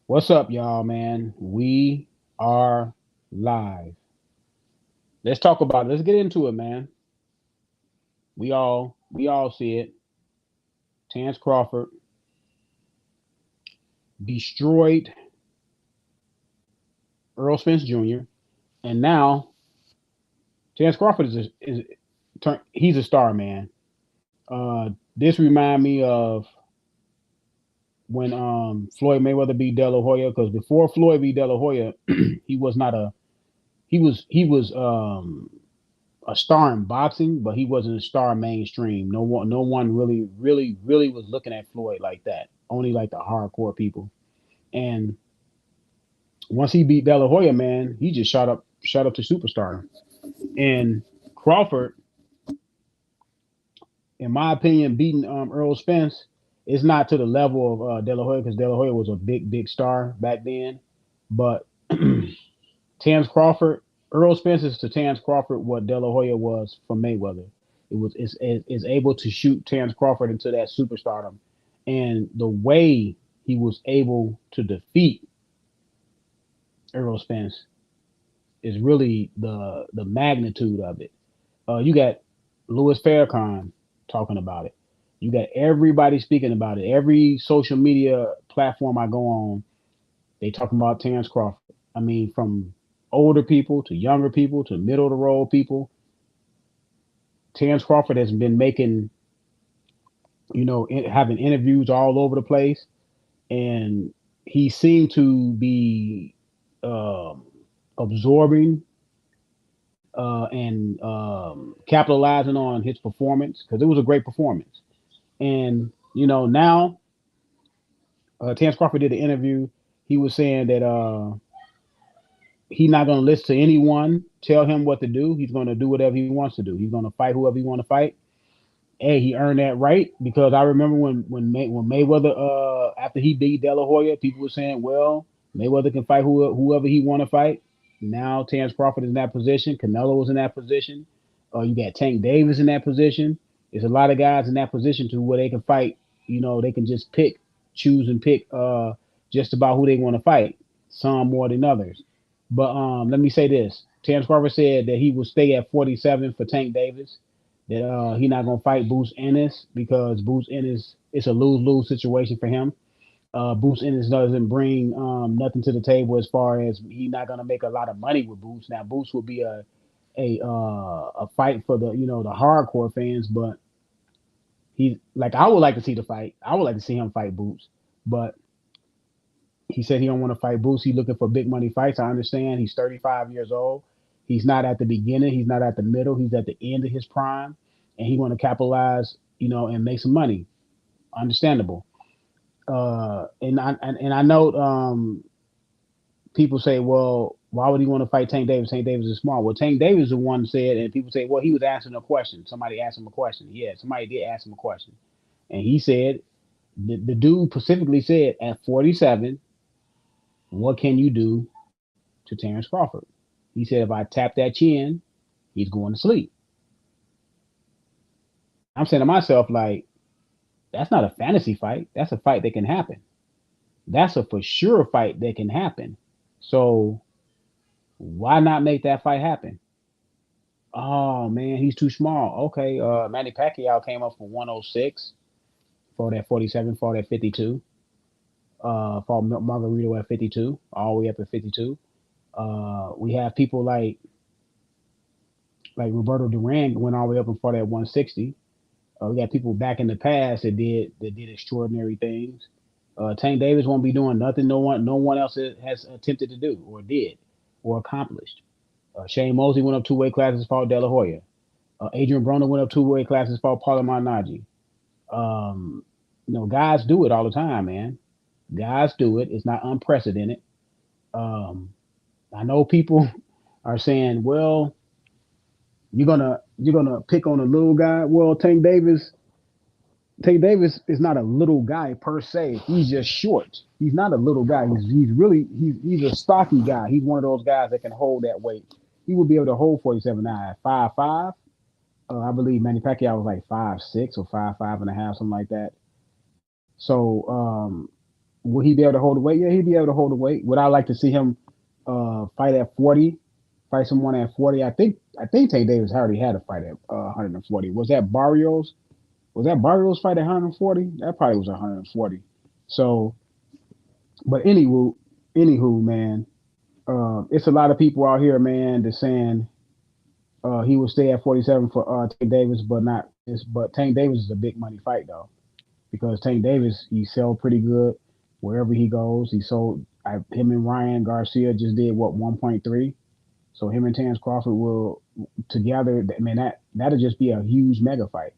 What's up, y'all, man? We are live. Let's talk about it. Let's get into it, man. We all see it. Terence Crawford destroyed Earl Spence Jr. And now Terence Crawford he's a star, man. This remind me of when Floyd Mayweather beat De La Hoya, because before Floyd beat De La Hoya, he was not a he was a star in boxing, but he wasn't a star mainstream. No one really was looking at Floyd like that. Only like the hardcore people. And once he beat De La Hoya, man, he just shot up to superstar. And Crawford, in my opinion, beating Earl Spence is not to the level of De La Hoya, because De La Hoya was a big star back then. But Terence Crawford, Earl Spence is to Terence Crawford what De La Hoya was for Mayweather. Is able to shoot Terence Crawford into that superstardom, and the way he was able to defeat Earl Spence is really the magnitude of it. You got Louis Farrakhan talking about it. You got everybody speaking about it. Every social media platform I go on, they talking about Terence Crawford. I mean, from older people to younger people to middle of the road people, Terence Crawford has been making, having interviews all over the place, and he seemed to be um, absorbing and capitalizing on his performance, because it was a great performance. And now Terence Crawford did an interview. He was saying that he's not going to listen to anyone tell him what to do. He's going to do whatever he wants to do. He's going to fight whoever he want to fight. Hey, he earned that right, because I remember when Mayweather after he beat De La Hoya, people were saying, well, Mayweather can fight whoever he want to fight. Now Terence Crawford is in that position. Canelo was in that position. You got Tank Davis in that position. There's a lot of guys in that position to where they can fight. They can just choose and pick just about who they want to fight. Some more than others. But let me say this: Terence Crawford said that he will stay at 47 for Tank Davis, that he not gonna fight Boots Ennis, because Boots Ennis, it's a lose-lose situation for him. Boots Ennis doesn't bring nothing to the table, as far as he not gonna make a lot of money with Boots. Now Boots will be a fight for the hardcore fans, but he, like, I would like to see the fight. I would like to see him fight Boots, but he said he don't want to fight Boots. He's looking for big money fights. I understand. He's 35 years old. He's not at the beginning. He's not at the middle. He's at the end of his prime, and he want to capitalize, and make some money. Understandable. And I know people say, well, why would he want to fight Tank Davis? Tank Davis is small. Well, Tank Davis is the one said, and people say, well, he was asking a question. Somebody asked him a question. Yeah, somebody did ask him a question, and he said, the dude specifically said, at 47, what can you do to Terence Crawford? He said, if I tap that chin, he's going to sleep. I'm saying to myself, like, that's not a fantasy fight. That's a fight that can happen. That's a for sure fight that can happen. So why not make that fight happen? Oh man, he's too small. Okay, Manny Pacquiao came up for 106 for that 47, for that 52. For Margarito at 52, all the way up at 52. We have people like Roberto Duran went all the way up and fought at 160. We got people back in the past that did extraordinary things. Tank Davis won't be doing nothing no one else has attempted to do or did or accomplished. Shane Mosley went up two weight classes, fought De La Hoya. Adrian Broner went up two weight classes, fought Paulo Malignaggi. Guys do it all the time, man. Guys do it. It's not unprecedented. Um, I know people are saying, well, you're gonna pick on a little guy. Well, Tank Davis is not a little guy per se. He's just short. He's not a little guy. He's a stocky guy. He's one of those guys that can hold that weight. He would be able to hold 47 now at 5'5". I believe Manny Pacquiao was like 5'6" or 5'5" and a half, something like that. So Will he be able to hold the weight? Yeah, he'd be able to hold the weight. Would I like to see him fight at 40? Fight someone at 40? I think Tank Davis already had a fight at 140. Was that Barrios? Was that Barrios fight at 140? That probably was 140. So, but anywho, man, it's a lot of people out here, man, that's saying he will stay at 47 for Tank Davis, but not this. But Tank Davis is a big money fight though, because Tank Davis he sell pretty good wherever he goes. He sold. Him and Ryan Garcia just did what 1.3. So him and Terence Crawford will together. Man, that'll just be a huge mega fight.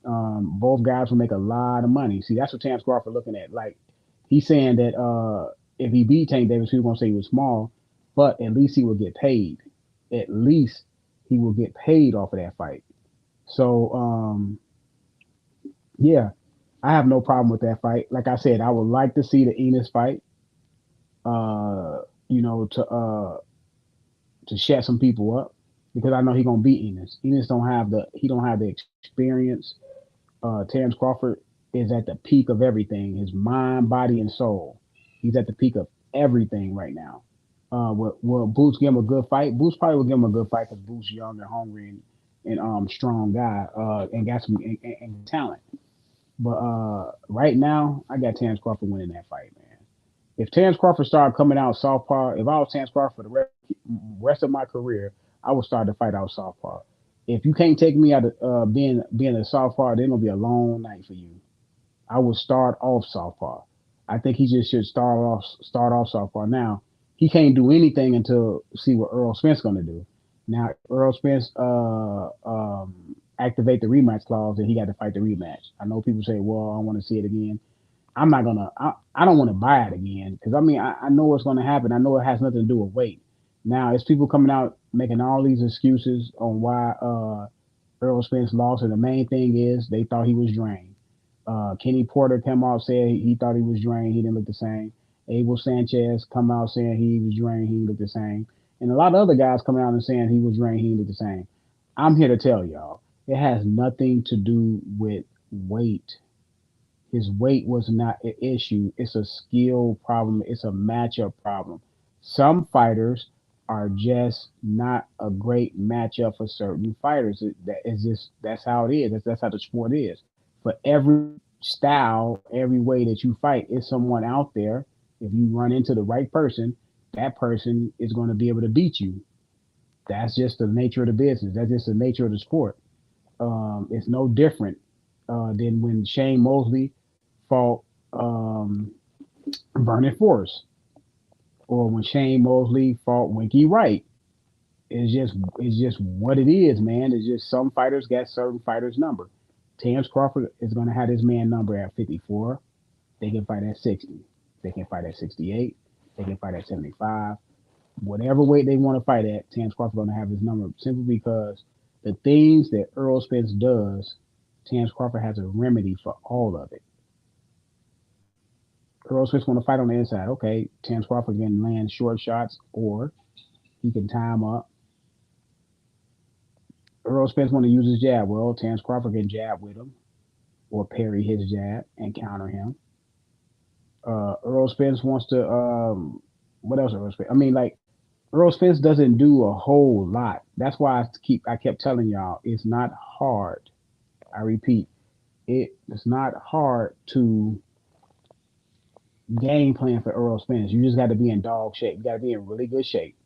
Both guys will make a lot of money. See, that's what Terence Crawford looking at. Like he's saying that if he beat Tank Davis, he was gonna say he was small, but at least he will get paid. At least he will get paid off of that fight. So yeah, I have no problem with that fight. Like I said, I would like to see the Enos fight. You know, to shut some people up because I know he gonna beat Enos. Enos don't have the experience. Terence Crawford is at the peak of everything, his mind, body, and soul. He's at the peak of everything right now. Will Boots give him a good fight? Boots probably will give him a good fight because Boots young and hungry and strong guy and got some and talent. But right now, I got Terence Crawford winning that fight, man. If Terence Crawford started coming out southpaw, if I was Terence Crawford for the rest of my career, I would start to fight out southpaw. If you can't take me out of being a southpaw, then it'll be a long night for you. I would start off southpaw. I think he just should start off southpaw. Now he can't do anything until see what Earl Spence gonna do. Now Earl Spence activate the rematch clause, and he got to fight the rematch. I know people say, "Well, I want to see it again." I'm not gonna. I don't want to buy it again because I mean I know what's gonna happen. I know it has nothing to do with weight. Now it's people coming out making all these excuses on why Earl Spence lost, and the main thing is they thought he was drained. Kenny Porter came out said he thought he was drained. He didn't look the same. Abel Sanchez come out saying he was drained. He didn't look the same. And a lot of other guys coming out and saying he was drained. He didn't look the same. I'm here to tell y'all, it has nothing to do with weight. His weight was not an issue. It's a skill problem. It's a matchup problem. Some fighters are just not a great matchup for certain fighters. That is just that's how it is. That's how the sport is. For every style, every way that you fight, is someone out there. If you run into the right person, that person is going to be able to beat you. That's just the nature of the business. That's just the nature of the sport. It's no different than when Shane Mosley fought Vernon Forrest, or when Shane Mosley fought Winky Wright. It's just what it is, man. It's just some fighters got certain fighters number. Terence Crawford is going to have his man number at 54. They can fight at 60. They can fight at 68. They can fight at 75. Whatever weight they want to fight at, Terence Crawford going to have his number simply because the things that Earl Spence does, Terence Crawford has a remedy for all of it. Earl Spence want to fight on the inside. Okay, Terence Crawford can land short shots or he can tie him up. Earl Spence want to use his jab. Well, Terence Crawford can jab with him or parry his jab and counter him. Earl Spence wants to what else Earl Spence? I mean, like Earl Spence doesn't do a whole lot. That's why I kept telling y'all it's not hard. I repeat, it's not hard to game plan for Earl Spence. You just got to be in dog shape. You got to be in really good shape.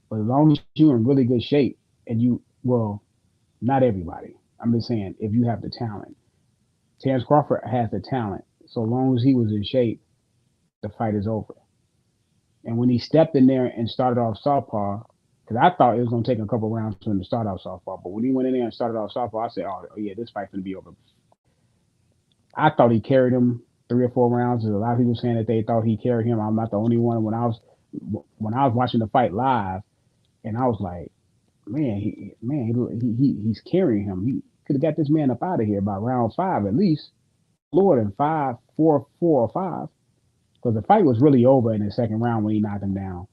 But as long as you're in really good shape, and well, not everybody. I'm just saying if you have the talent. Terence Crawford has the talent. So long as he was in shape, the fight is over. And when he stepped in there and started off southpaw, because I thought it was going to take a couple rounds for him to start off southpaw, but when he went in there and started off southpaw, I said, "Oh yeah, this fight's going to be over." I thought he carried him 3 or 4 rounds. There's a lot of people saying that they thought he carried him. I'm not the only one. When I was watching the fight live, and I was like, man, he's carrying him. He could have got this man up out of here by round 5 at least. Lord, in 5, 4, 4 or 5, because the fight was really over in the second round when he knocked him down.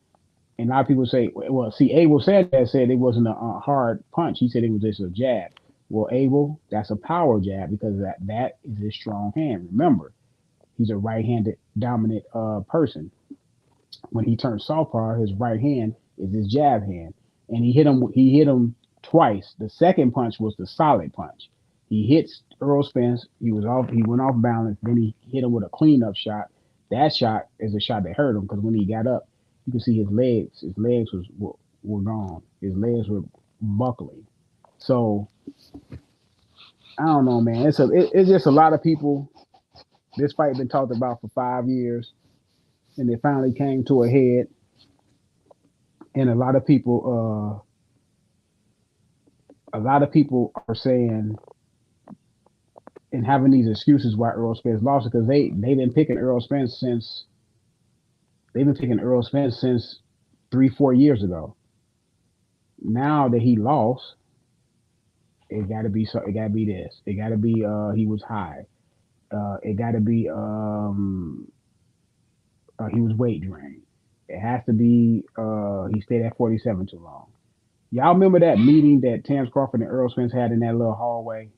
And a lot of people say, well, see, Abel said it wasn't a hard punch. He said it was just a jab. Well, Abel, that's a power jab because that is his strong hand. Remember, he's a right-handed dominant person. When he turned southpaw, his right hand is his jab hand, and he hit him twice. The second punch was the solid punch. He hits Earl Spence. He went off balance. Then he hit him with a cleanup shot. That shot is a shot that hurt him because when he got up, you could see his legs were gone. His legs were buckling. So I don't know, man. It's just a lot of people. This fight been talked about for 5 years, and it finally came to a head. And a lot of people are saying and having these excuses why Earl Spence lost it because they've been picking Earl Spence since 3-4 years ago. Now that he lost, it got to be so. It got to be this. It got to be he was high. It got to be he was weight drained. It has to be he stayed at 47 too long. Y'all remember that meeting that Terence Crawford and Earl Spence had in that little hallway?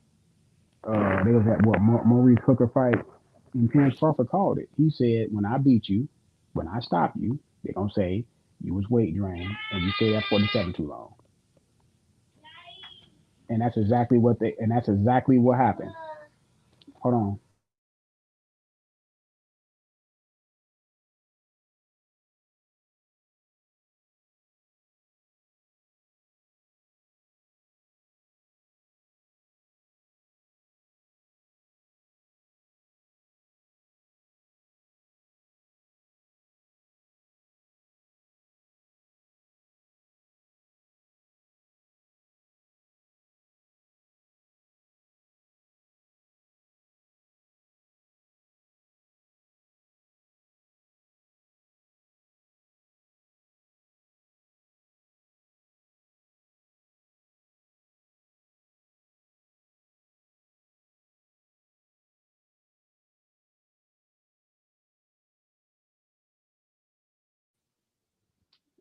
They was at what Maurice Hooker fight, and Terence Crawford called it. He said, "When I beat you, when I stop you, they're gonna say you was weight drained and you stayed at 47 too long." And that's exactly what happened. Hold on.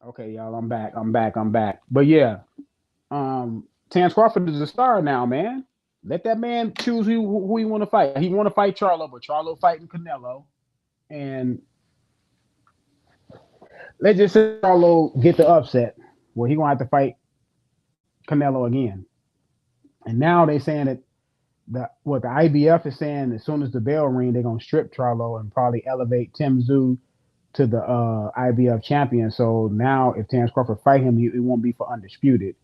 Okay, y'all, I'm back. I'm back. I'm back. But yeah, Terence Crawford is a star now, man. Let that man choose who he want to fight. He want to fight Charlo, but Charlo fighting Canelo, and let's just say Charlo get the upset. Well, he gonna have to fight Canelo again. And now they saying that the IBF is saying as soon as the bell ring, they're gonna strip Charlo and probably elevate Tim Tszyu to the IBF champion. So now if Terence Crawford fight him, it won't be for undisputed.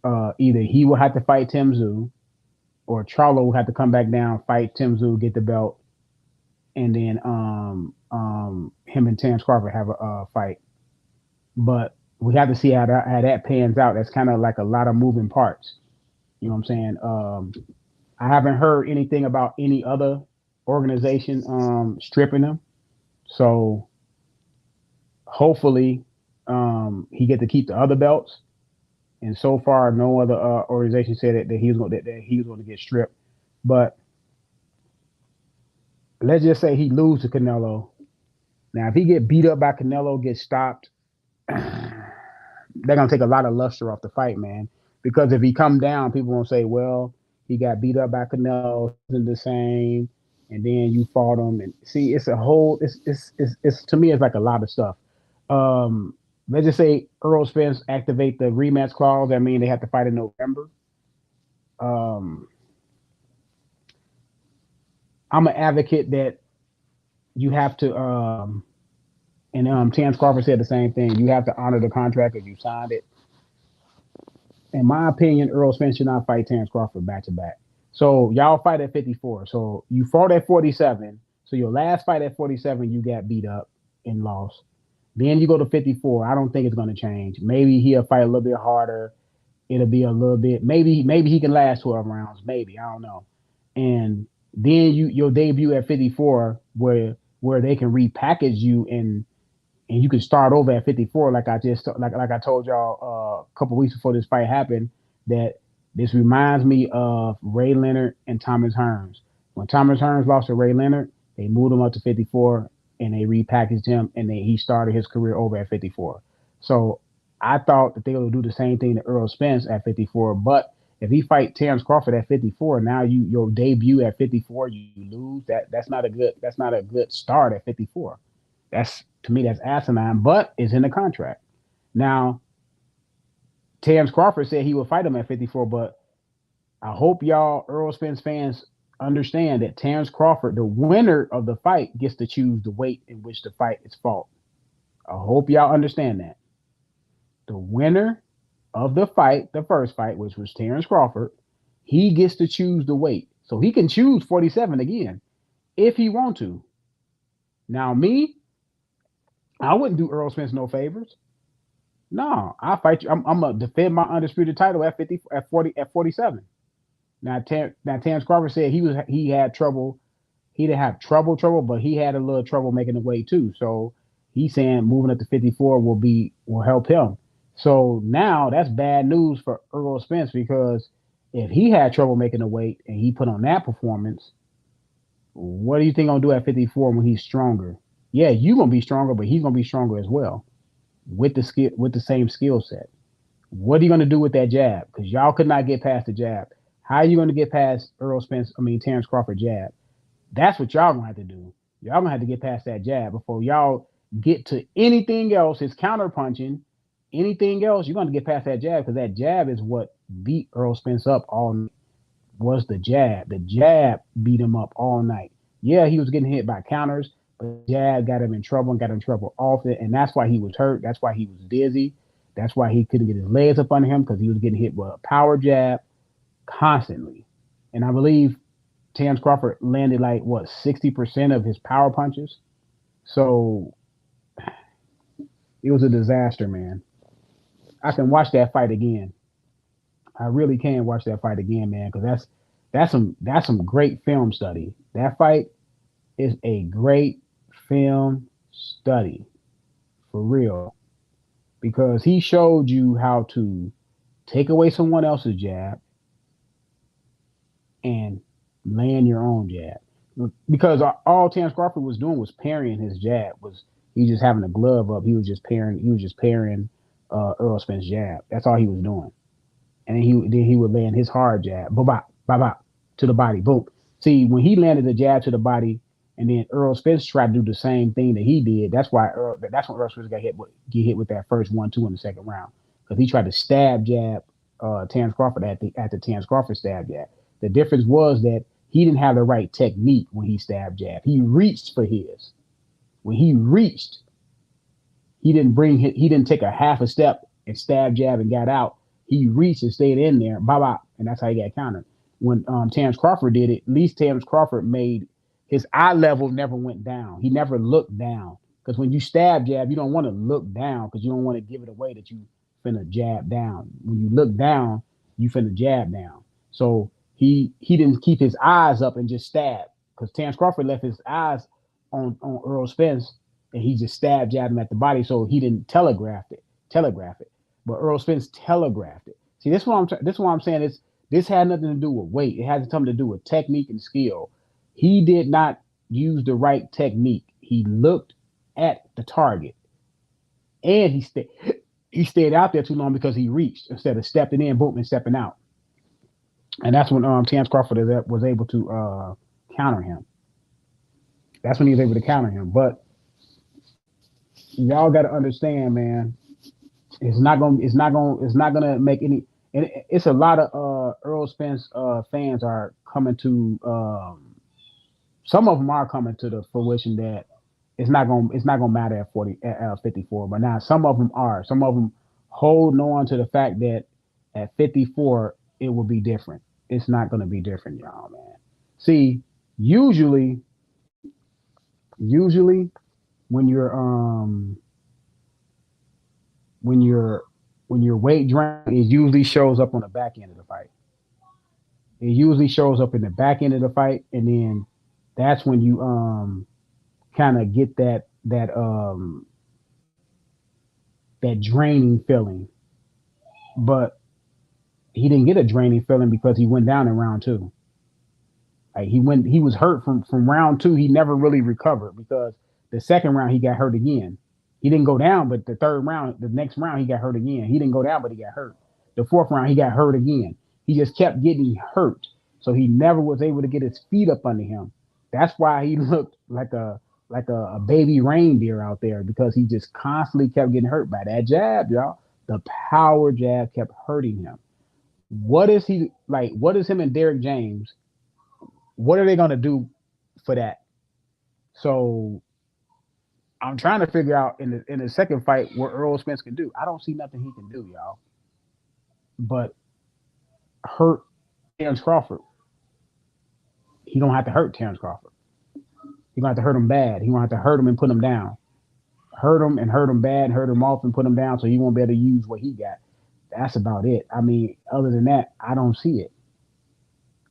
Either he will have to fight Tim Tszyu, or Charlo will have to come back down, fight Tim Tszyu, get the belt, and then him and Terence Crawford have a fight. But we have to see how that pans out. That's kind of like a lot of moving parts. You know what I'm saying? I haven't heard anything about any other organization stripping him. So hopefully he get to keep the other belts. And so far, no other organization said that he was going to get stripped. But let's just say he lose to Canelo. Now, if he get beat up by Canelo, get stopped, they're gonna take a lot of luster off the fight, man. Because if he come down, people gonna say, "Well, he got beat up by Canelo, isn't the same," and then you fought him. And see, it's a whole. It's to me, it's like a lot of stuff. Let's just say Earl Spence activate the rematch clause. I mean, they have to fight in November. Um, I'm an advocate that you have to. And Terence Crawford said the same thing. You have to honor the contract if you signed it. In my opinion, Earl Spence should not fight Terence Crawford back to back. So y'all fight at 54. So you fought at 47. So your last fight at 47, you got beat up and lost. Then you go to 54. I don't think it's going to change. Maybe he'll fight a little bit harder. It'll be a little bit. Maybe he can last 12 rounds. Maybe I don't know. And then your debut at 54, where they can repackage you and you can start over at 54, like I told y'all a couple weeks before this fight happened. That this reminds me of Ray Leonard and Thomas Hearns. When Thomas Hearns lost to Ray Leonard, they moved him up to 54 and they repackaged him, and he started his career over at 54. So I thought that they would do the same thing to Earl Spence at 54, but if he fight Terence Crawford at 54, now your debut at 54, you lose. That's not a good start at 54. That's to me that's asinine, but it's in the contract. Now, Terence Crawford said he would fight him at 54, but I hope y'all Earl Spence fans understand that Terence Crawford, the winner of the fight, gets to choose the weight in which the fight is fought. I hope y'all understand that. The winner of the fight, the first fight, which was Terence Crawford, he gets to choose the weight. So he can choose 47 again if he want to. Now, me, I wouldn't do Earl Spence no favors. No, I fight you. I'm gonna defend my undisputed title at 50, at 40, at 47. Now Terence Crawford said he had trouble. He didn't have trouble, but he had a little trouble making the weight too. So he's saying moving up to 54 will help him. So now that's bad news for Earl Spence because if he had trouble making the weight and he put on that performance, what do you think gonna do at 54 when he's stronger? Yeah, you gonna be stronger, but he's gonna be stronger as well with the same skill set. What are you gonna do with that jab? Because y'all could not get past the jab. How are you gonna get past Terence Crawford jab? That's what y'all gonna have to do. Y'all gonna have to get past that jab before y'all get to anything else. His counter punching, anything else, you're gonna get past that jab because that jab is what beat Earl Spence up all night. Was the jab. The jab beat him up all night. Yeah, he was getting hit by counters, but jab got him in trouble and got him in trouble often, and that's why he was hurt. That's why he was dizzy. That's why he couldn't get his legs up under him because he was getting hit with a power jab constantly. And I believe Terence Crawford landed like what 60% of his power punches. So it was a disaster, man. I can watch that fight again. I really can watch that fight again, man, because that's some great film study. That fight is a great film study for real because he showed you how to take away someone else's jab and land your own jab. Because all Terence Crawford was doing was parrying his jab. He just having a glove up. He was just parrying Earl Spence jab. That's all he was doing. And then he would land his hard jab, bop, bop, bop, to the body, boom. See, when he landed the jab to the body, and then Earl Spence tried to do the same thing that he did. That's when Earl Spence get hit with that first 1-2 in the second round because he tried to stab jab Terence Crawford at the Terence Crawford stab jab. The difference was that he didn't have the right technique when he stabbed jab. He reached for his. When he reached, he didn't take a half a step and stab jab and got out. He reached and stayed in there, bop, bop, and that's how he got countered. When Terence Crawford did it, at least Terence Crawford made his eye level never went down. He never looked down. Because when you stab jab, you don't want to look down because you don't want to give it away that you finna jab down. When you look down, you finna jab down. So he didn't keep his eyes up and just stab. Because Terence Crawford left his eyes on Earl Spence and he just jabbed him at the body, so he didn't telegraph it. But Earl Spence telegraphed it. See, this is what I'm saying. This had nothing to do with weight. It had something to do with technique and skill. He did not use the right technique. He looked at the target, and he stayed out there too long because he reached instead of stepping in, boom, and stepping out. And that's when Terence Crawford was able to counter him. That's when he was able to counter him. But y'all got to understand, man. It's not gonna make any. And it's a lot of Earl Spence fans are coming to. Some of them are coming to the fruition that it's not gonna matter at 54. But now some of them are. Some of them holding on to the fact that at 54 it will be different. It's not gonna be different, y'all, man. See, usually when you're when your weight drain, it usually shows up on the back end of the fight. It usually shows up in the back end of the fight, and then that's when you kind of get that draining feeling. But he didn't get a draining feeling because he went down in round two. Like he was hurt from round two. He never really recovered because the second round he got hurt again. He didn't go down, but the next round he got hurt again. He didn't go down, but he got hurt. The fourth round he got hurt again. He just kept getting hurt, so he never was able to get his feet up under him. That's why he looked like a baby reindeer out there because he just constantly kept getting hurt by that jab, y'all. The power jab kept hurting him. What is he like? What is him and Derek James? What are they gonna do for that? So I'm trying to figure out in the second fight what Earl Spence can do. I don't see nothing he can do, y'all. But hurt Terence Crawford. He don't have to hurt Terence Crawford. He gonna have to hurt him bad. He gonna have to hurt him and put him down. Hurt him and hurt him bad, hurt him off and put him down so he won't be able to use what he got. That's about it. I mean, other than that, I don't see it.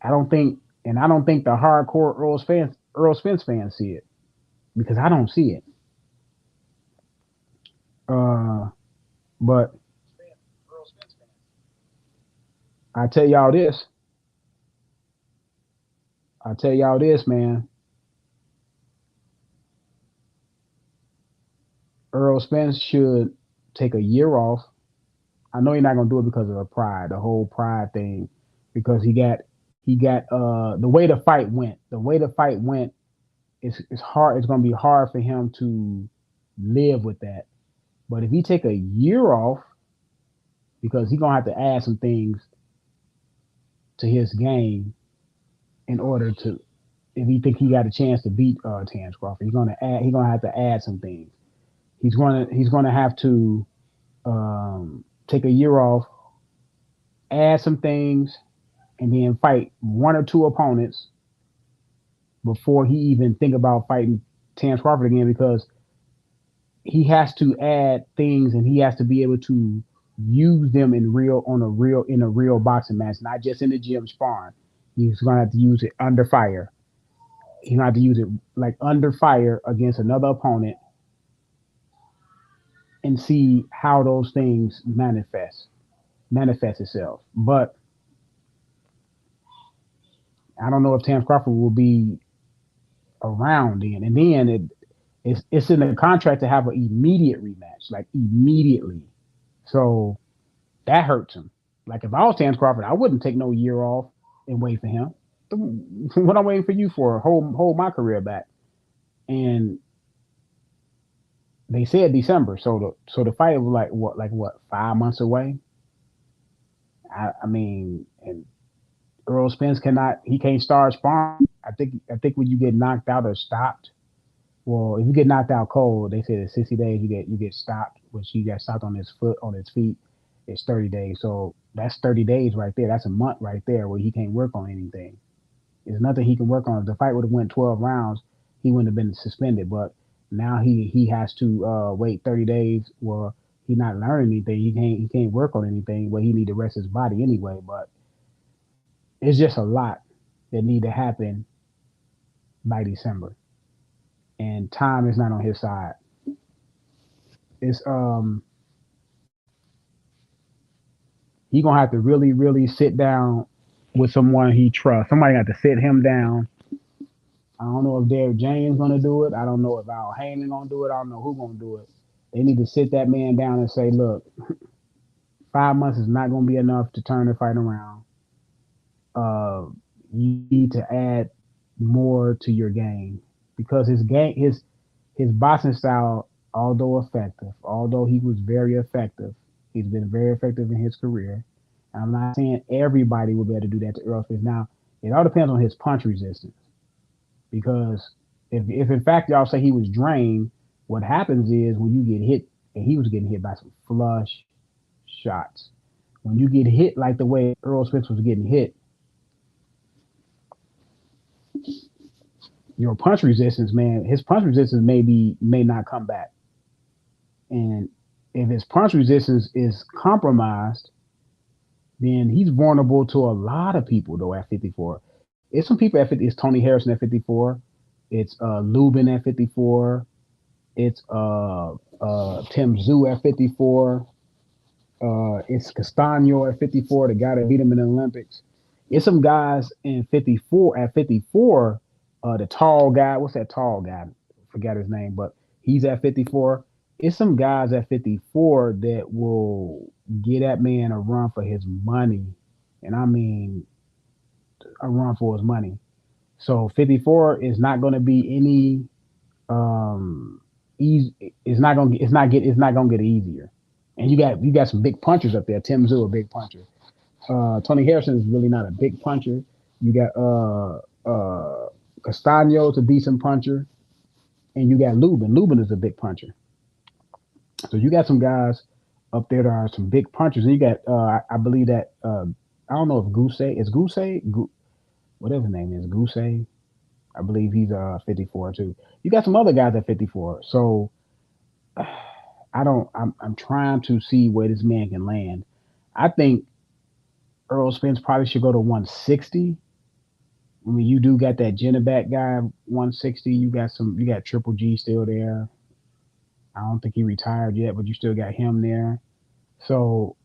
I don't think the hardcore Earl Spence fans see it because I don't see it. Uh, but I tell y'all this, man. Earl Spence should take a year off. I know he's not gonna do it because of the pride, the whole pride thing, because he got the way the fight went. The way the fight went, it's hard. It's gonna be hard for him to live with that. But if he take a year off, because he's gonna have to add some things to his game in order to, if he think he got a chance to beat Terence Crawford, he's gonna have to add some things. He's gonna have to take a year off, add some things, and then fight one or two opponents before he even think about fighting Terence Crawford again because he has to add things and he has to be able to use them in a real boxing match, not just in the gym sparring. He's gonna have to use it under fire. He's gonna have to use it like under fire against another opponent and see how those things manifest itself. But I don't know if Terence Crawford will be around then. And then it's in the contract to have an immediate rematch, like immediately. So that hurts him. Like if I was Terence Crawford, I wouldn't take no year off and wait for him. What I'm waiting for you for? Hold my career back. And they said December, so the fight was like what 5 months away. I mean, and Earl Spence can't start sparring. I think when you get knocked out or stopped, well, if you get knocked out cold, they say it's 60 days. You get stopped, which he got stopped on his foot on his feet. It's 30 days. So that's 30 days right there. That's a month right there where he can't work on anything. There's nothing he can work on. If the fight would have went 12 rounds, he wouldn't have been suspended. But now he has to wait 30 days. Well, he's not learning anything. He can't work on anything. Well, he need to rest his body anyway. But it's just a lot that need to happen by December, and time is not on his side. It's he gonna have to really really sit down with someone he trusts. Somebody got to sit him down. I don't know if Derek James gonna do it. I don't know if Al Heyman gonna do it. I don't know who gonna do it. They need to sit that man down and say, look, 5 months is not gonna be enough to turn the fight around. Uh, you need to add more to your game because his boxing style, although he was very effective, he's been very effective in his career. I'm not saying everybody will be able to do that to Earl Spence. Now, it all depends on his punch resistance because if in fact y'all say he was drained, what happens is when you get hit, and he was getting hit by some flush shots. When you get hit like the way Earl Spence was getting hit, your punch resistance, man, his punch resistance may not come back. And if his punch resistance is compromised, then he's vulnerable to a lot of people though at 54. It's some people at 50. It's Tony Harrison at 54. It's Lubin at 54. It's Tim Zoo at 54. It's Castano at 54, the guy that beat him in the Olympics. It's some guys in 54 at 54. The tall guy, what's that tall guy? Forgot his name, but he's at 54. It's some guys at 54 that will get that man a run for his money and I mean a run for his money. So 54 is not going to be any easy. It's not gonna get easier. And you got some big punchers up there. Tim Zoo, a big puncher. Tony Harrison is really not a big puncher. You got Castaño's a decent puncher, and you got Lubin. Lubin is a big puncher. So you got some guys up there that are some big punchers. And you got I believe that I don't know if whatever his name is, Goose. I believe he's 54 too. You got some other guys at 54. So I don't. I'm trying to see where this man can land. I think Earl Spence probably should go to 160. I mean, you do got that Jenneback guy 160. You got Triple G still there. I don't think he retired yet, but you still got him there. So,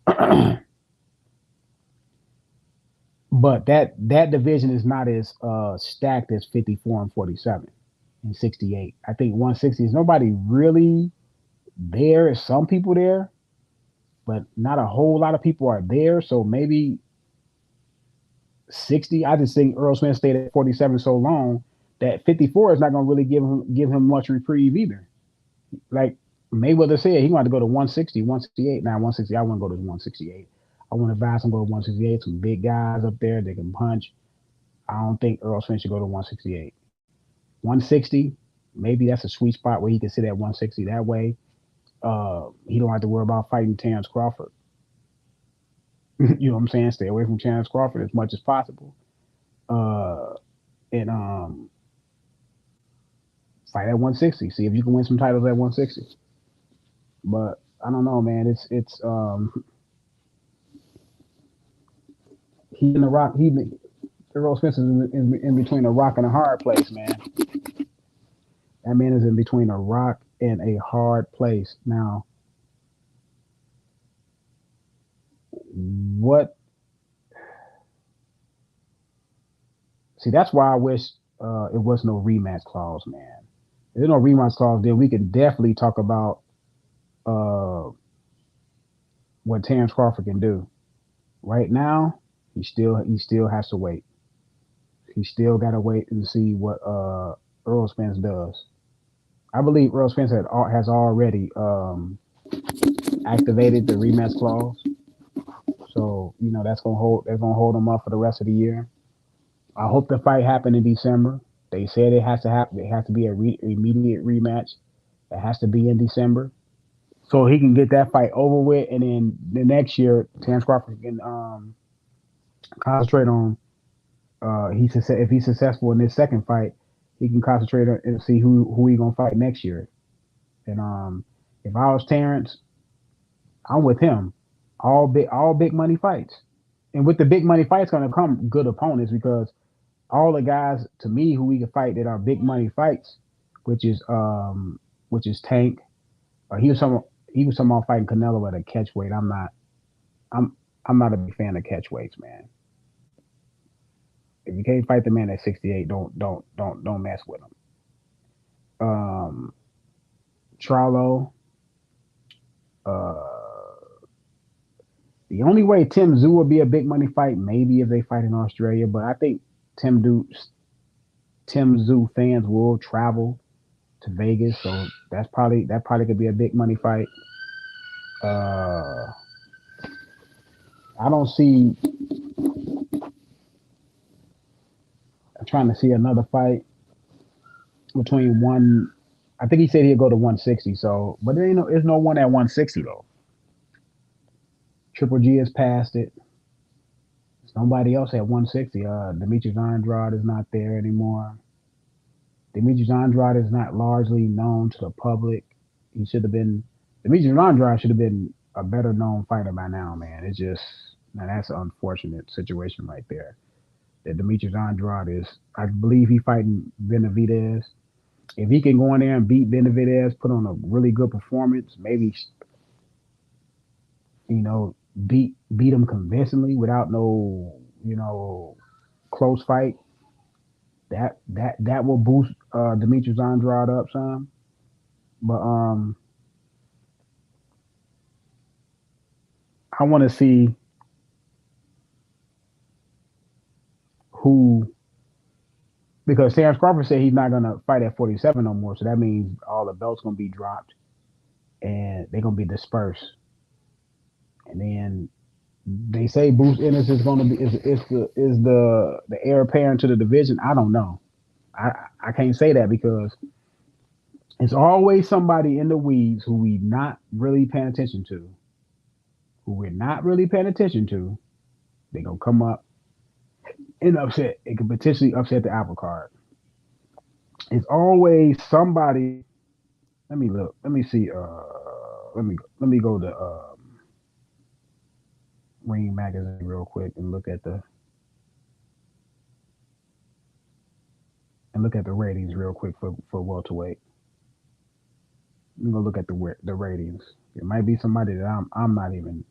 but that division is not as stacked as 54 and 47 and 68. I think 160 is nobody really there. Is some people there, but not a whole lot of people are there. So maybe 60. I just think Earl Smith stayed at 47 so long that 54 is not going to really give him much reprieve either. Like Mayweather said, he wanted to go to 160, 168. Now 160, I want to go to 168. I want to advise him to go to 168. Some big guys up there that can punch. I don't think Earl Smith should go to 168. 160, maybe that's a sweet spot where he can sit at 160. That way, he don't have to worry about fighting Terence Crawford. You know what I'm saying? Stay away from Terence Crawford as much as possible. Uh, and fight at 160. See if you can win some titles at 160. But I don't know, man. It's he in the rock. Errol Spence is in between a rock and a hard place, man. That man is in between a rock and a hard place. Now, what? See, that's why I wish it was no rematch clause, man. If there's no rematch clause, then we can definitely talk about uh, what Terence Crawford can do. Right now, he still has to wait. He still got to wait and see what Earl Spence does. I believe Earl Spence has already activated the rematch clause, so that's gonna hold him up for the rest of the year. I hope the fight happened in December. They said it has to happen. It has to be a immediate rematch. It has to be in December, so he can get that fight over with, and then the next year, Terence Crawford can concentrate on if he's successful in this second fight, he can concentrate on and see who he gonna fight next year. And if I was Terrence, I'm with him. All big money fights, and with the big money fights gonna come good opponents because all the guys to me who we can fight that are big money fights, which is Tank. He was talking about fighting Canelo at a catch weight. I'm I'm not a big fan of catch weights, man. If you can't fight the man at 68, don't mess with him. Um, Charlo. Uh, the only way Tim Zoo would be a big money fight, maybe if they fight in Australia, but I think Tim Do Tim Zoo fans will travel to Vegas, so that probably could be a big money fight. Uh, I don't see. I'm trying to see another fight between one. I think he said he'd go to 160. So, but there's no one at 160 though. Triple G has passed it. There's nobody else at 160. Demetrius Andrade is not there anymore. Demetrius Andrade is not largely known to the public. He should have been. Demetrius Andrade should have been a better known fighter by now, man. It's just now that's an unfortunate situation right there. That Demetrius Andrade is. I believe he fighting Benavidez. If he can go in there and beat Benavidez, put on a really good performance, maybe beat him convincingly without no close fight. That will boost Demetrius Andrade up some. But I want to see who, because Terence Crawford said he's not gonna fight at 47 no more, so that means all the belts gonna be dropped and they're gonna be dispersed. And then they say Bruce Ennis is gonna be is the heir apparent to the division. I don't know. I I can't say that because it's always somebody in the weeds who we not really paying attention to, who we're not really paying attention to. They gonna come up and upset. It could potentially upset the apple cart. It's always somebody. Let me look. Let me see. Let me go to Ring Magazine real quick and look at the ratings real quick for welterweight. I'm gonna look at the ratings. It might be somebody that I'm not even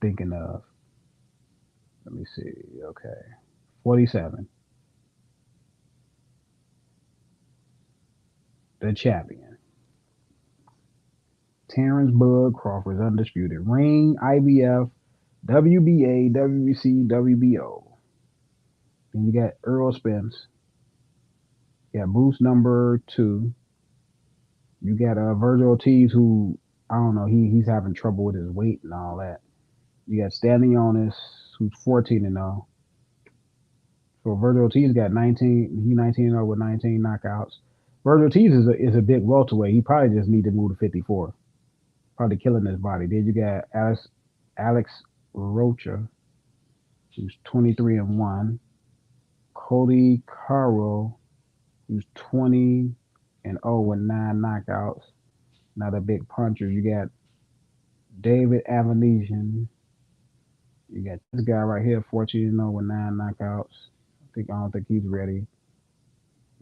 thinking of. Let me see. Okay, 47. The champion, Terrence Bud Crawford, is undisputed. Ring, IBF, WBA, WBC, WBO. Then you got Earl Spence. You got Boost number 2. You got Virgil Ortiz, who I don't know. He's having trouble with his weight and all that. You got Stanley Onis, who's 14-0. So Virgil Ortiz got 19. He 19-0 with 19 knockouts. Virgil Ortiz is a big welterweight. He probably just need to move to 54. Probably killing his body. Then you got Alex Rocha, who's 23-1. Cody Carroll, who's 20-0 with 9 knockouts. Not a big puncher. You got David Avanesian. You got this guy right here, 14-0 with 9 knockouts. I don't think he's ready.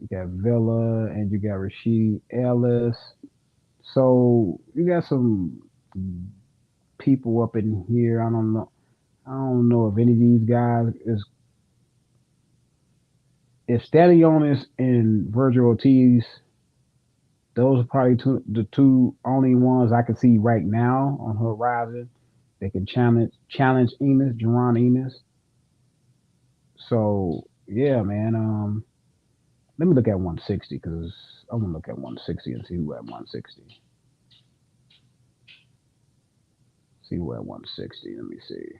You got Villa and you got Rasheed Ellis. So you got some people up in here. I don't know. I don't know if any of these guys is if Stadionis and Virgil Ortiz. Those are probably the two only ones I can see right now on horizon. They can challenge Enos, Jerron Enos. So yeah, man. Let me look at 160 because I want to look at 160 and see who at 160. See who at 160. Let me see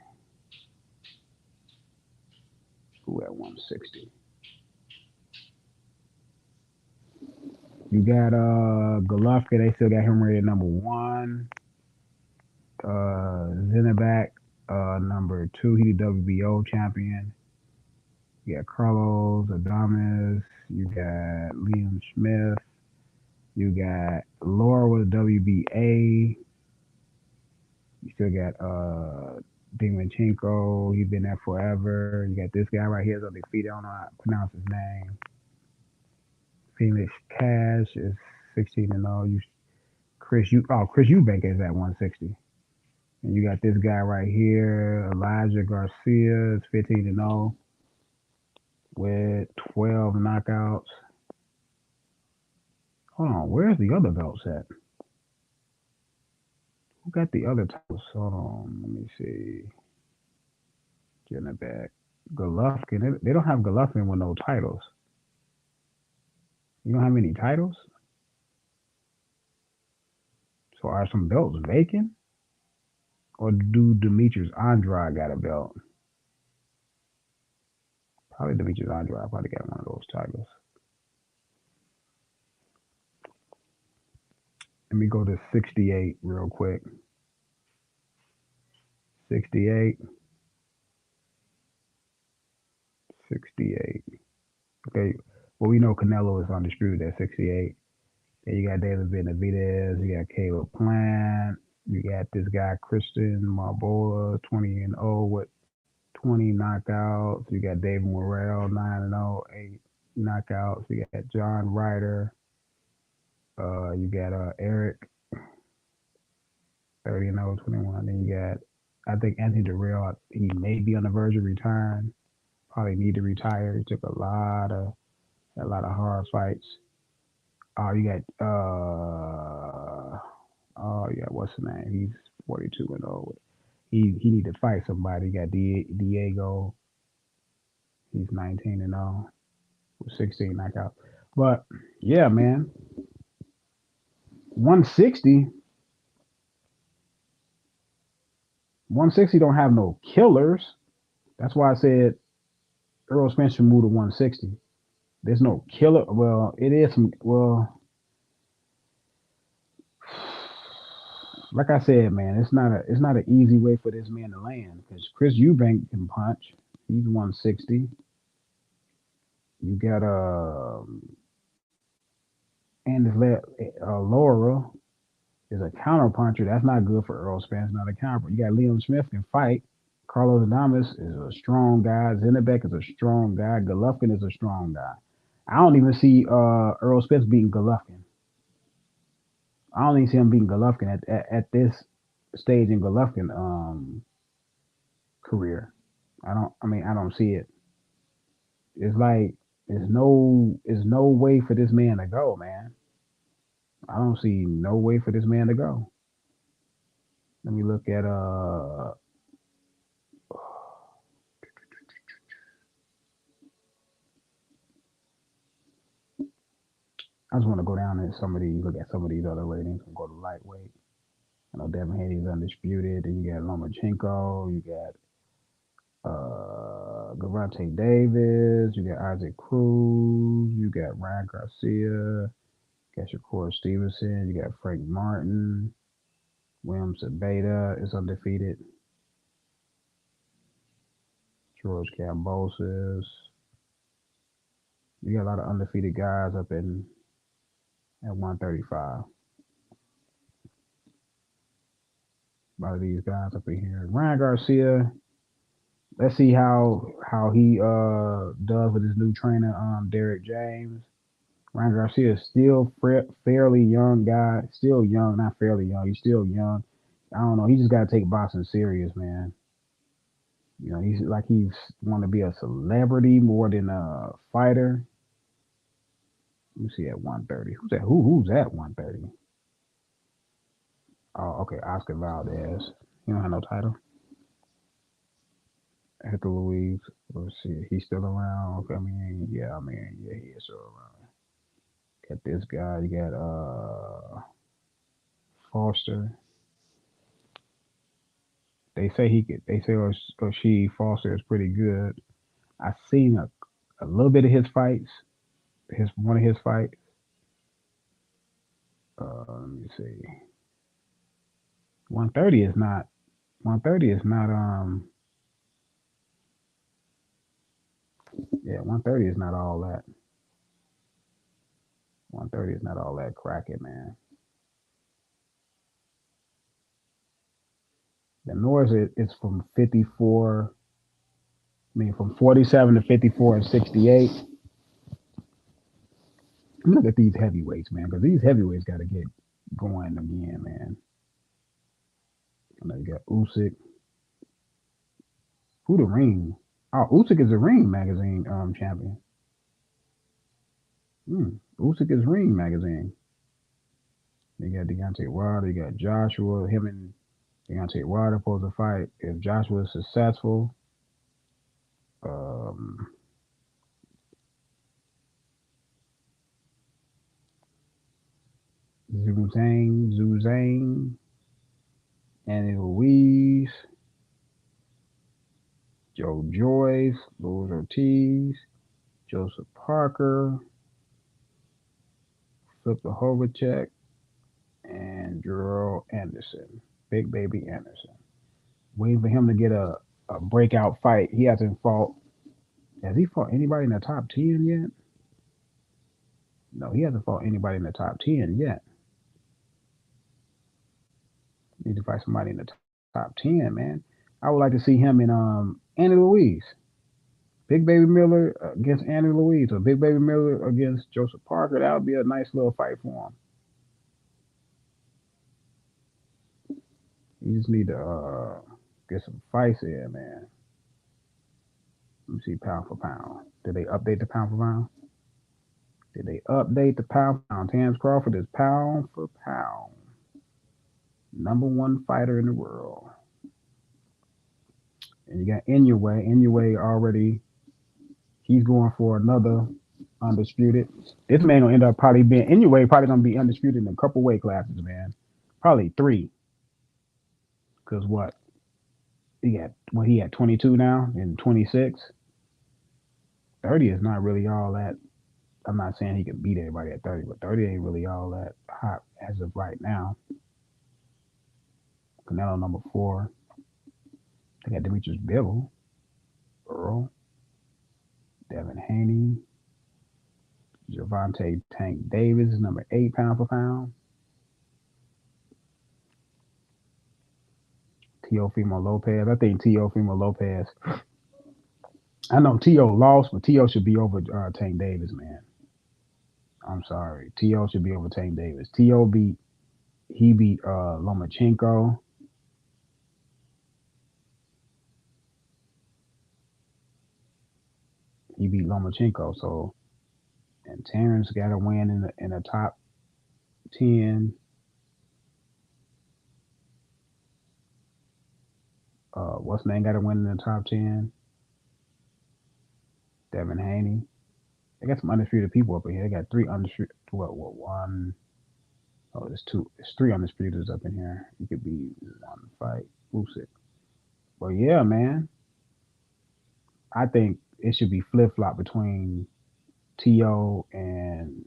who at 160. You got Golovkin. They still got him rated number 1. Zinneback number 2. He the WBO champion. You got Carlos Adames. You got Liam Smith. You got Laura with WBA. You still got Dimanchenko. He's been there forever. You got this guy right here is undefeated. I don't know how to pronounce his name. Phoenix Cash is 16-0. Chris Eubank is at 160. And you got this guy right here, Elijah Garcia is 15-0 with 12 knockouts. Hold on, where's the other belts at? Who got the other titles? Hold on, let me see. Getting it back. Golovkin. They don't have Golovkin with no titles. You don't have any titles? So are some belts vacant? Or do Demetrius Andrade got a belt? Probably Demetrius Andrade probably got one of those titles. Let me go to 68 real quick. 68. 68. Okay. Well, we know Canelo is undisputed at 68. Then you got David Benavidez. You got Caleb Plant. You got this guy, Christian Marbola, 20-0 with 20 knockouts. You got David Morrell, 9-0, 8 knockouts. You got John Ryder. You got Eric, 30-0, 21. Then you got, I think Anthony Durrell, he may be on the verge of retiring. Probably need to retire. He took a lot of hard fights. You got oh yeah, what's the name? He's 42-0. he need to fight somebody. He got Diego. He's 19-0 with 16 knockouts. But yeah, man, 160, 160 don't have no killers. That's why I said Earl Spence should move to 160. There's no killer. Well, it is some. Well, like I said, man, it's not an easy way for this man to land because Chris Eubank can punch. He's 160. You got Anders Laura is a counter puncher. That's not good for Earl Spence. Not a counter. You got Liam Smith can fight. Carlos Adames is a strong guy. Zinnebeck is a strong guy. Golovkin is a strong guy. I don't even see Earl Spence beating Golovkin. I don't even see him beating Golovkin at this stage in Golovkin career. I don't see it. It's like there's no way for this man to go, man. I don't see no way for this man to go. Let me look at I just want to go down and look at some of these other ratings and go to lightweight. I know Devin Haney's undisputed. Then you got Lomachenko, you got Gervonta Davis, you got Isaac Cruz, you got Ryan Garcia, you got Shakur Stevenson, you got Frank Martin, William Sabeda is undefeated, George Kambosos. You got a lot of undefeated guys up in at 135. A lot of these guys up in here. Ryan Garcia, let's see how he does with his new trainer, Derek James. Ryan Garcia is still fairly young guy, still young, not fairly young. He's still young. I don't know. He just got to take boxing serious, man. You know, he's want to be a celebrity more than a fighter. Let me see at 130. Who's that? Who's at 130? Oh, okay, Oscar Valdez. He don't have no title. Hector Louise. Let's see. He's still around. Okay, yeah, he is still around. Got this guy. You got Foster. They say he could. They say or she Foster is pretty good. I seen a little bit of his fights. His one of his fights. Let me see. 130 is not. 130 is not. Yeah, 130 is not all that. 130 is not all that cracking, man. The North is from 54. I mean, from 47 to 54 and 68. Look at these heavyweights, man, because these heavyweights got to get going again, man. I know you got Usyk. Who the ring? Oh, Usyk is the Ring magazine champion. Usyk is Ring magazine. You got Deontay Wilder. You got Joshua. Him and Deontay Wilder supposed to fight. If Joshua is successful, um, Zuzang, Annie Louise, Joe Joyce, Louis Ortiz, Joseph Parker, Flip the Hovacek, and Gerald Anderson, Big Baby Anderson. Waiting for him to get a breakout fight. He hasn't fought. Has he fought anybody in the top 10 yet? No, he hasn't fought anybody in the top 10 yet. Need to fight somebody in the top 10, man. I would like to see him in Annie Louise. Big Baby Miller against Annie Louise, or Big Baby Miller against Joseph Parker. That would be a nice little fight for him. You just need to get some fights in, man. Let me see pound for pound. Did they update the pound for pound? Did they update the pound for pound? Terence Crawford is pound for pound. Number one fighter in the world. And you got Inoue. Inoue already, he's going for another undisputed. This man gonna end up probably being Inoue, probably gonna be undisputed in a couple weight classes, man. Probably three. Cause what? He had 22 now and 26. 30 is not really all that. I'm not saying he could beat everybody at 30, but 30 ain't really all that hot as of right now. Canelo number 4. They got Demetrius Bivol, Earl, Devin Haney, Javante Tank Davis is number 8 pound for pound. Teofimo Lopez. I think Teofimo Lopez. I know T.O. lost, but T.O. should be over Tank Davis, man. I'm sorry. T.O. should be over Tank Davis. T.O. beat Lomachenko. He beat Lomachenko. So, and Terrence got a win in the top 10. What's name got a win in the top 10? Devin Haney. They got some undisputed people up in here. They got 3 undisputed. What one? Oh, there's 2. There's 3 undisputeds up in here. It could be one fight. Who's it? Well, yeah, man. I think it should be flip flop between T.O. and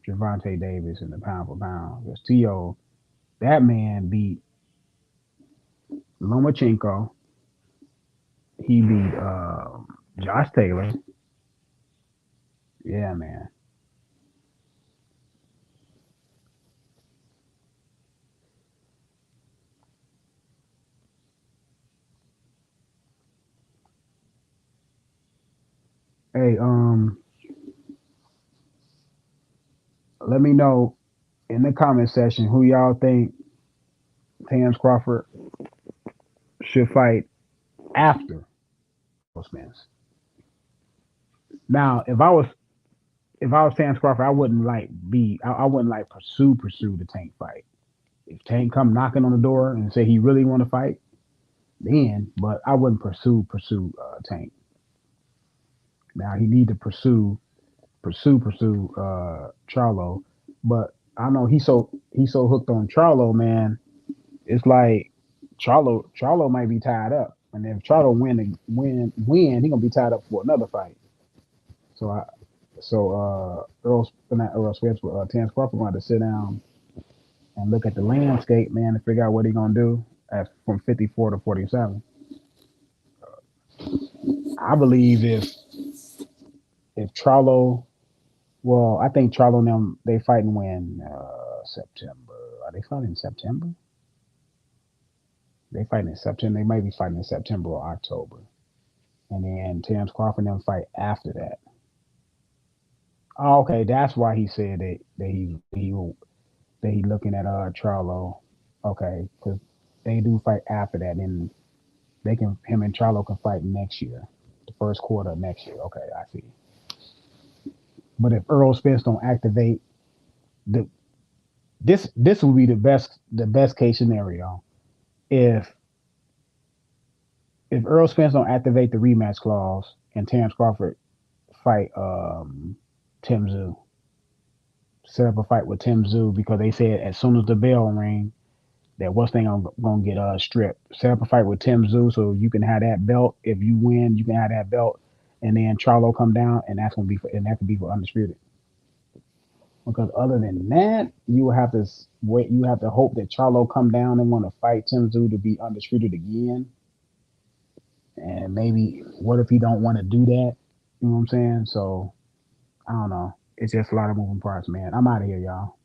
Javante Davis in the pound for pound. Because T.O. that man beat Lomachenko. He beat Josh Taylor. Yeah, man. Hey, let me know in the comment section who y'all think Terence Crawford should fight after Spence. Now, if I was Terence Crawford, I wouldn't like pursue the Tank fight. If Tank come knocking on the door and say he really want to fight, then but I wouldn't pursue Tank. Now he need to pursue Charlo, but I know he's so hooked on Charlo, man. It's like Charlo might be tied up, and if Charlo win, he gonna be tied up for another fight. So I Earl not Earl Swift, but Terence Crawford wanted to sit down and look at the landscape, man, to figure out what he gonna do from 54 to 47. I believe if Charlo, well, I think Charlo and them they fighting when September. Are they fighting in September? They fighting in September. They might be fighting in September or October, and then Terence Crawford and them fight after that. Oh, okay, that's why he said that he looking at Charlo. Okay, because they do fight after that, and they can him and Charlo can fight next year, the first quarter of next year. Okay, I see. But if Earl Spence don't activate the this would be the best case scenario if Earl Spence don't activate the rematch clause and Terence Crawford fight Tim Zoo, set up a fight with Tim Zoo because they said as soon as the bell ring that what's thing gonna get stripped. Set up a fight with Tim Zoo so you can have that belt. If you win, you can have that belt, and then Charlo come down, and that could be for undisputed. Because other than that, you will have to wait. You have to hope that Charlo come down and want to fight Tim Zoo to be undisputed again. And maybe what if he don't want to do that? You know what I'm saying? So I don't know. It's just a lot of moving parts, man. I'm out of here, y'all.